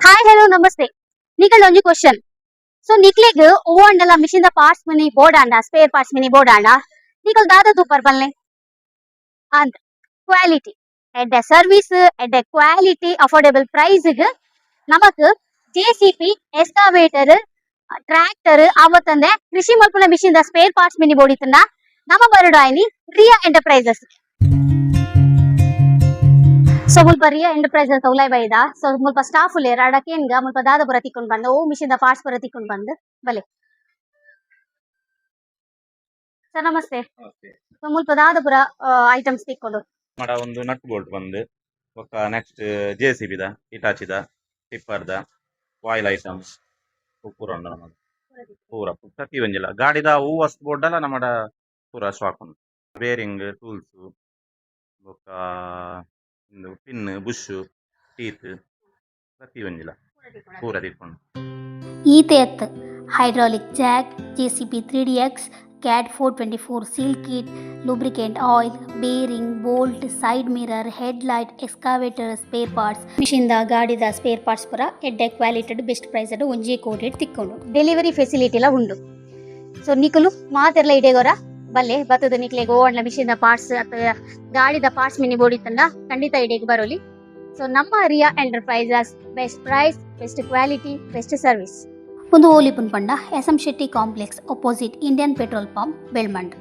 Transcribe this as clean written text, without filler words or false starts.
Hi hello ನಮಸ್ತೆ ನಿಕಲ್ ಒಂಜಿ question so ನಿಕ್ಲೆಗ್ ಓಂಡಲ ಮಿಷಿನ್ ದ ಪಾರ್ಟ್ಸ್ ಮಿನಿ ಬೋರ್ಡ್ ಆಂಡ ಸ್ಪೇರ್ ಪಾರ್ಟ್ಸ್ ಮಿನಿ ಬೋರ್ಡ್ ಆಂಡ ನಿಕಲ್ ದಾದ ತೂಪರ್ ಬಲ್ಲೆ ಅಂದ್ ಕ್ವಾಲಿಟಿ ಎಡ್ಡೆ ಸರ್ವಿಸ್ ಎಡ್ಡೆ ಕ್ವಾಲಿಟಿ ಅಫೋರ್ಡಬಲ್ ಪ್ರೈಸ್ ಗ್ ನಮಕ್ ಜೆಸಿಪಿ ಎಸ್ಕಾವೇಟರ್ ಟ್ರ್ಯಾಕ್ಟರ್ ಆವತ್ತಂದೆ ಕೃಷಿ ಮಲ್ಪುನ ಮಿಷಿನ್ ದ ಸ್ಪೇರ್ ಪಾರ್ಟ್ಸ್ ಮಿನಿ ಬೋರ್ಡ್ ಇತ್ತಂಡ ನಮ ಬರಡು ಆಯ್ನಿ ರಿಯಾ ಎಂಟರ್ಪ್ರೈಸಸ್ ಸೊ ಮುಲ್ಪ ರಿಯಾ ಎಂಟರ್ಪ್ರೈಸಸ್ ಉಲೈ ಬೈದ ಸೊ ಮುಲ್ಪ ಸ್ಟಾಫ್ ಉಲ್ಲೇರ್ ಅಡಕೇನ್ಗ ಮುಲ್ಪ ದಾದ ಪುರ ತಿಕ್ಕೊಂಡ್ ಬಂದ ಓ ಮಿಷಿನ್ ದ ಪಾರ್ಟ್ಸ್ ಪುರ ತಿಕ್ಕೊಂಡ್ ಬಂದ್ ಬಲೆ ಸರ್ ನಮಸ್ತೆ ಸೊ ಮುಲ್ಪ ದಾದ ಪುರ ಐಟಮ್ಸ್ ತಿಕ್ಕೊಂಡು ಮಾಡ ಒಂದು ನಟ್ ಬೋಲ್ಟ್ ಬಂದು ಬೊಕ್ಕ next JCB the Hitachi the tipper the oil items ಪೂರ ಉಂಡು ನಮ್ಮದು ಪೂರ ಪ್ರತಿ ಒಂಜಿಲ್ಲ ಗಾಡಿದ ಹೂ ವಸ್ತು ಬೋರ್ಡ್ ಎಲ್ಲ ನಮ್ಮಡ ಪೂರ ಸ್ಟಾಕ್ ಉಂಟು ಬೇರಿಂಗ್ ಟೂಲ್ಸ್ ಬೊಕ್ಕ ಪಿನ್ ಬುಷ್ ಟೀತ್ ಪ್ರತಿ ಒಂಜಿಲ್ಲ ಪೂರ ತಿಕ್ಕೊಂಡು ಈತೆಯತ್ hydraulic jack JCB 3DX CAT 424 seal kit lubricant oil bearing bolt side mirror headlight excavator spare parts machine da gaadi da spare parts pura edde quality best price adu onje coated tikkondu delivery facility la ಉಂಡು so ನಿಕಲು ಮಾತೆರ್ಲ ಇಡೆಗೋರ ಬಲ್ಲೆ ಬತ್ತದ ನಿಕ್ಲೆಗ್ ಓಂಡ್ಲ machine ದ parts ಅಥವಾ ಗಾಡಿದ parts mini board ಇತ್ತಂಡ ಖಂಡಿತ ಇಡೆಗ್ ಬರೋಲಿ ಸೊ ನಮ್ಮ Riya enterprises best price best quality best service ಒಂದು ಓಲಿಪುನ್ ಪಂಡ SM Shetty complex opposite Indian petrol pump ಬೆಳ್ಮಂಡ್.